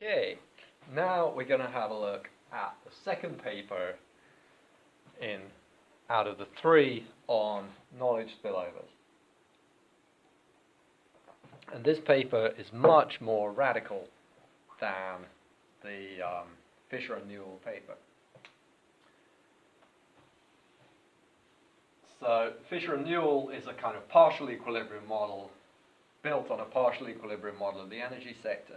Okay, now we're going to have a look at the second paper out of the three on knowledge spillovers. And this paper is much more radical than the Fisher and Newell paper. So Fisher and Newell is a kind of partial equilibrium model built on a partial equilibrium model of the energy sector.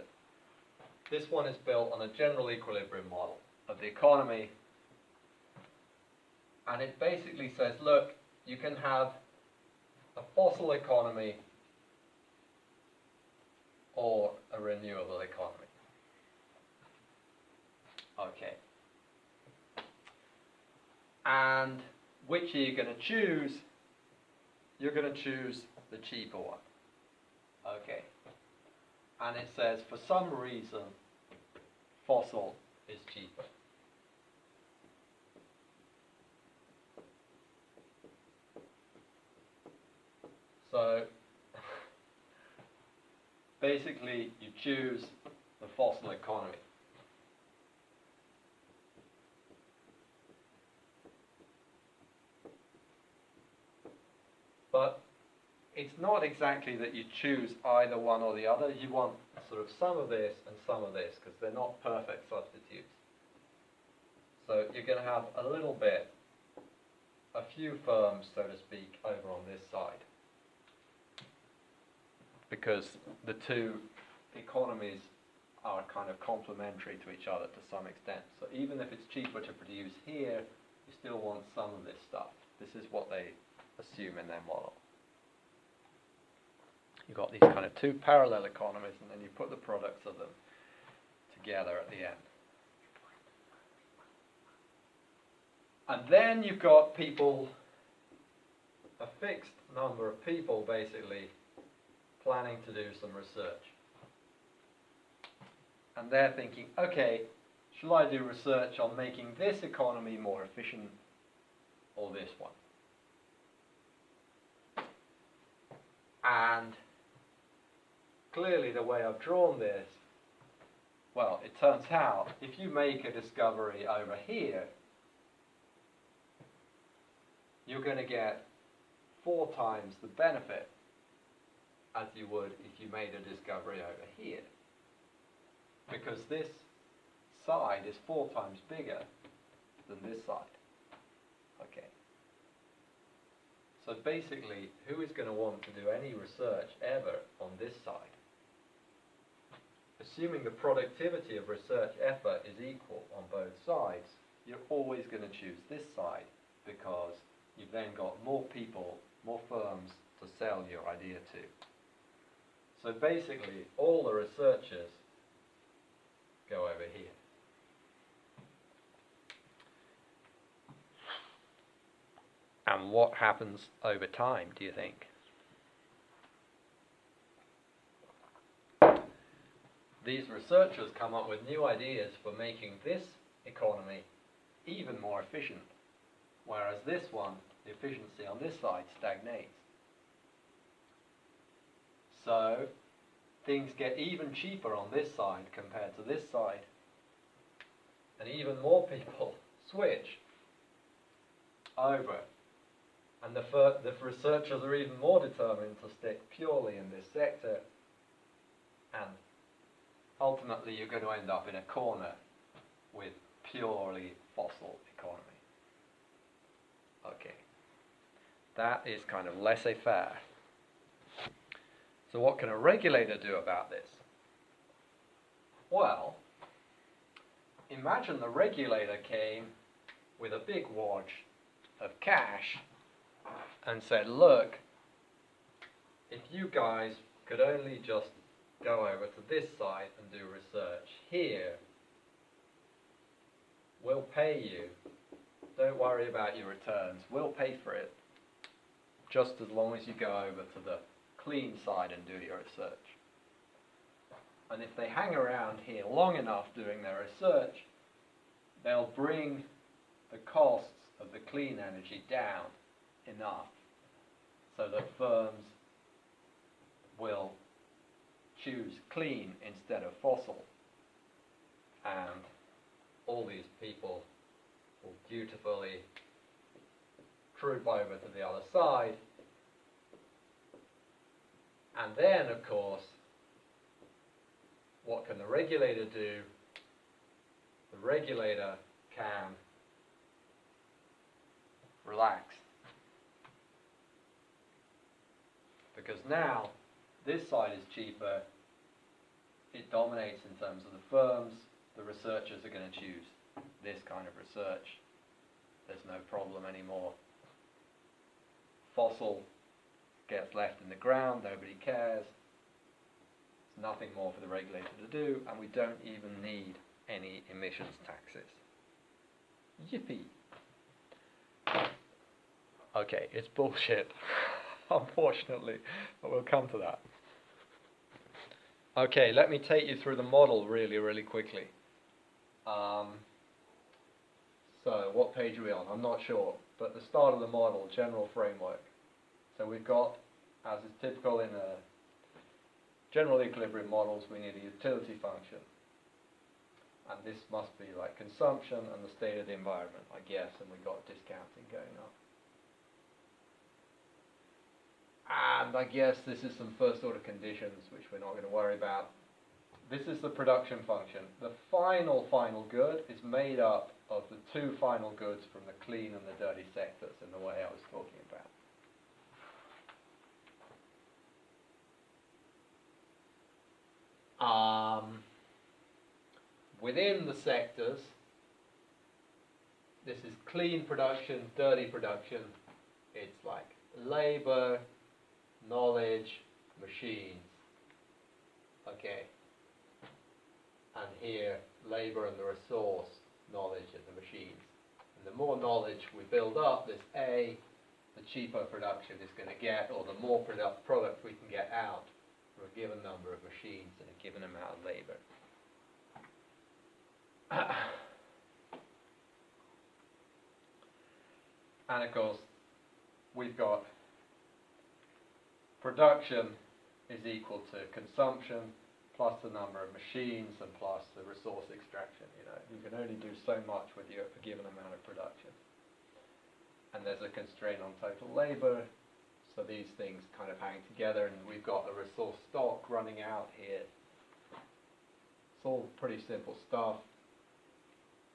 This one is built on a general equilibrium model of the economy, and it basically says, look, you can have a fossil economy or a renewable economy. Okay. And which are you going to choose? You're going to choose the cheaper one. Okay. And it says, for some reason, fossil is cheaper. So, basically, you choose the fossil economy. But it's not exactly that you choose either one or the other. You want sort of some of this and some of this, because they're not perfect substitutes. So you're going to have a little bit, a few firms, so to speak, over on this side, because the two economies are kind of complementary to each other to some extent. So even if it's cheaper to produce here, you still want some of this stuff. This is what they assume in their model. You've got these kind of two parallel economies, and then you put the products of them together at the end. And then you've got people, a fixed number of people basically, planning to do some research. And they're thinking, okay, shall I do research on making this economy more efficient or this one? And clearly the way I've drawn this, well, it turns out if you make a discovery over here, you're going to get 4 times the benefit as you would if you made a discovery over here. Because this side is 4 times bigger than this side. Okay. So basically, who is going to want to do any research ever on this side? Assuming the productivity of research effort is equal on both sides, you're always going to choose this side, because you've then got more people, more firms to sell your idea to. So basically, all the researchers go over here. And what happens over time, do you think? These researchers come up with new ideas for making this economy even more efficient, whereas this one, the efficiency on this side, stagnates. So things get even cheaper on this side compared to this side, and even more people switch over. And the researchers are even more determined to stick purely in this sector, and ultimately you're going to end up in a corner with purely fossil economy. Okay. That is kind of laissez-faire. So what can a regulator do about this? Well, imagine the regulator came with a big wad of cash and said, look, if you guys could only just go over to this side and do research here, we'll pay you. Don't worry about your returns. We'll pay for it, just as long as you go over to the clean side and do your research. And if they hang around here long enough doing their research, they'll bring the costs of the clean energy down enough so that firms will choose clean instead of fossil and all these people will dutifully troop over to the other side. And then, of course, what can the regulator do? The regulator can relax. Because now, this side is cheaper, it dominates in terms of the firms, the researchers are going to choose this kind of research. There's no problem anymore. Fossil gets left in the ground, nobody cares. There's nothing more for the regulator to do, and we don't even need any emissions taxes. Yippee! Okay, it's bullshit, unfortunately, but we'll come to that. Okay, let me take you through the model really quickly. So, what page are we on? I'm not sure, but the start of the model, general framework. So we've got, as is typical in general equilibrium models, we need a utility function. And this must be like consumption and the state of the environment, I guess, and we've got discounting going on. And I guess this is some first order conditions, which we're not going to worry about. This is the production function. The final good is made up of the two final goods from the clean and the dirty sectors in the way I was talking about. Within the sectors, this is clean production, dirty production. It's like labor, knowledge, machines. Okay. And here, labor and the resource, knowledge and the machines. And the more knowledge we build up, this A, the cheaper production is going to get, or the more product we can get out from a given number of machines and a given amount of labor. And of course, we've got production is equal to consumption plus the number of machines and plus the resource extraction. You know, you can only do so much with a given amount of production. And there's a constraint on total labor, so these things kind of hang together, and we've got the resource stock running out here. It's all pretty simple stuff.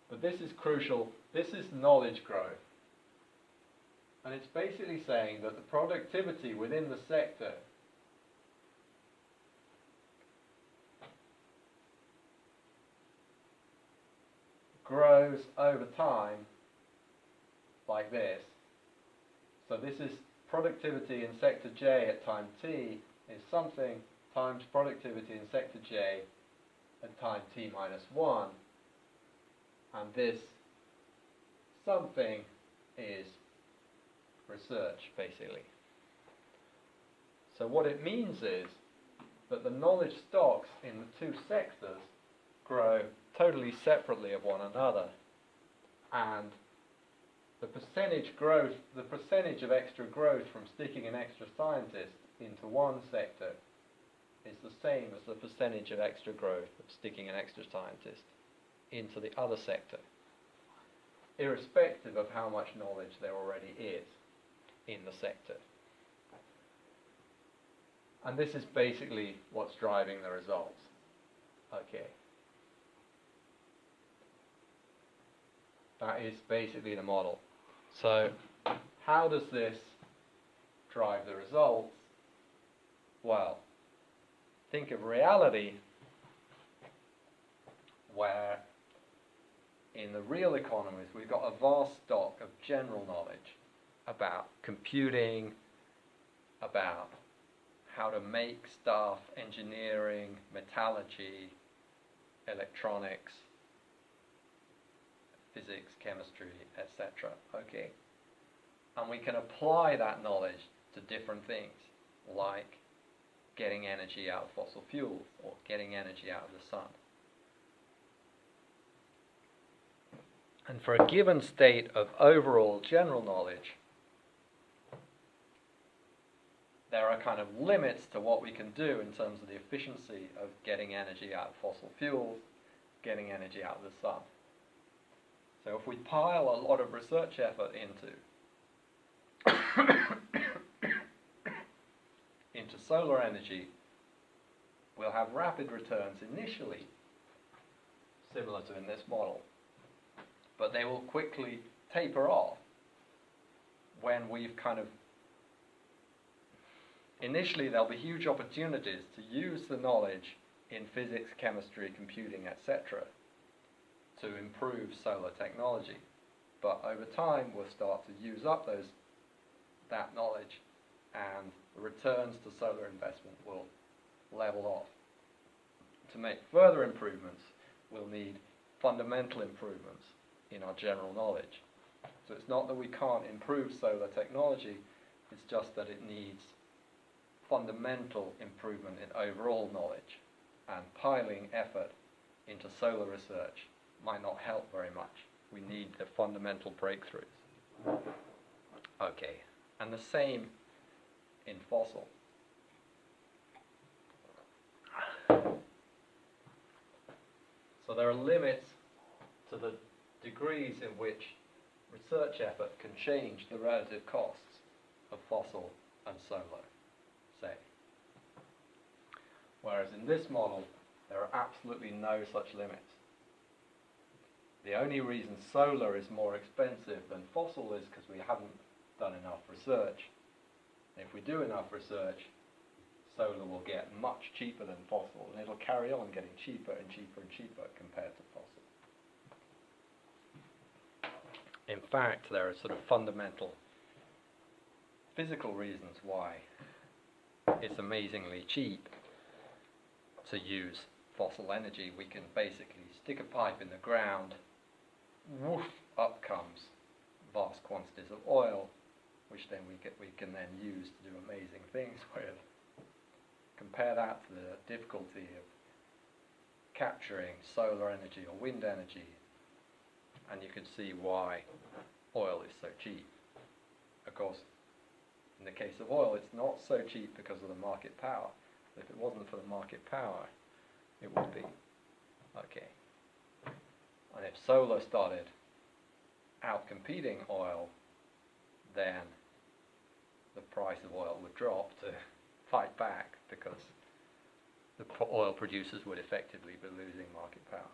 But this is crucial. This is knowledge growth. And it's basically saying that the productivity within the sector grows over time like this. So this is productivity in sector J at time t is something times productivity in sector J at time t minus 1. And this something is research, basically. So what it means is that the knowledge stocks in the two sectors grow totally separately of one another, and the percentage growth, the percentage of extra growth from sticking an extra scientist into one sector is the same as the percentage of extra growth of sticking an extra scientist into the other sector, irrespective of how much knowledge there already is in the sector. And this is basically what's driving the results. Okay. That is basically the model. So, how does this drive the results? Well, think of reality where in the real economies we've got a vast stock of general knowledge about computing, about how to make stuff, engineering, metallurgy, electronics, physics, chemistry, etc. Okay? And we can apply that knowledge to different things, like getting energy out of fossil fuels or getting energy out of the sun. And for a given state of overall general knowledge, there are kind of limits to what we can do in terms of the efficiency of getting energy out of fossil fuels getting energy out of the sun. So if we pile a lot of research effort into solar energy, we'll have rapid returns initially, similar to in this model, but they will quickly taper off when we've initially there'll be huge opportunities to use the knowledge in physics, chemistry, computing, etc. to improve solar technology. But over time we'll start to use up that knowledge, and the returns to solar investment will level off. To make further improvements, we'll need fundamental improvements in our general knowledge. So it's not that we can't improve solar technology, it's just that it needs fundamental improvement in overall knowledge, and piling effort into solar research might not help very much. We need the fundamental breakthroughs. Okay, and the same in fossil. So there are limits to the degrees in which research effort can change the relative costs of fossil and solar, say. Whereas in this model, there are absolutely no such limits. The only reason solar is more expensive than fossil is because we haven't done enough research. And if we do enough research, solar will get much cheaper than fossil, and it'll carry on getting cheaper and cheaper and cheaper compared to fossil. In fact, there are sort of fundamental physical reasons why it's amazingly cheap to use fossil energy. We can basically stick a pipe in the ground, woof, up comes vast quantities of oil, which then we can then use to do amazing things with. Compare that to the difficulty of capturing solar energy or wind energy, and you can see why oil is so cheap. Of course, in the case of oil, it's not so cheap because of the market power. If it wasn't for the market power, it would be. Okay. And if solar started out-competing oil, then the price of oil would drop to fight back, because the oil producers would effectively be losing market power.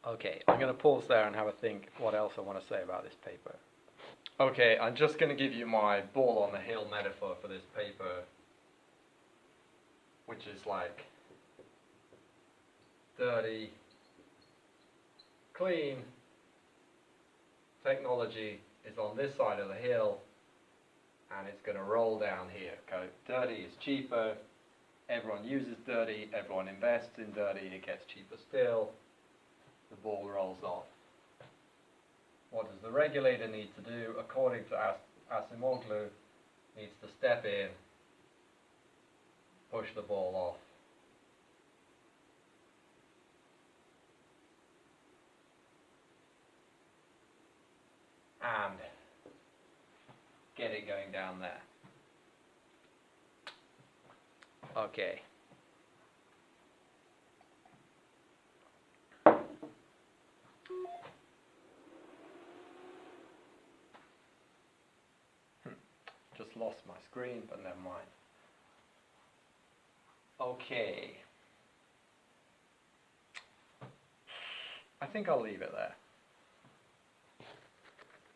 Okay, I'm going to pause there and have a think what else I want to say about this paper. Okay, I'm just going to give you my ball on the hill metaphor for this paper, which is like dirty, clean technology is on this side of the hill, and it's going to roll down here. Okay? Dirty is cheaper, everyone uses dirty, everyone invests in dirty, it gets cheaper still, the ball rolls off. What does the regulator need to do? According to Acemoglu, needs to step in, push the ball off. And get it going down there. Okay. Just lost my screen, but never mind. Okay. I think I'll leave it there.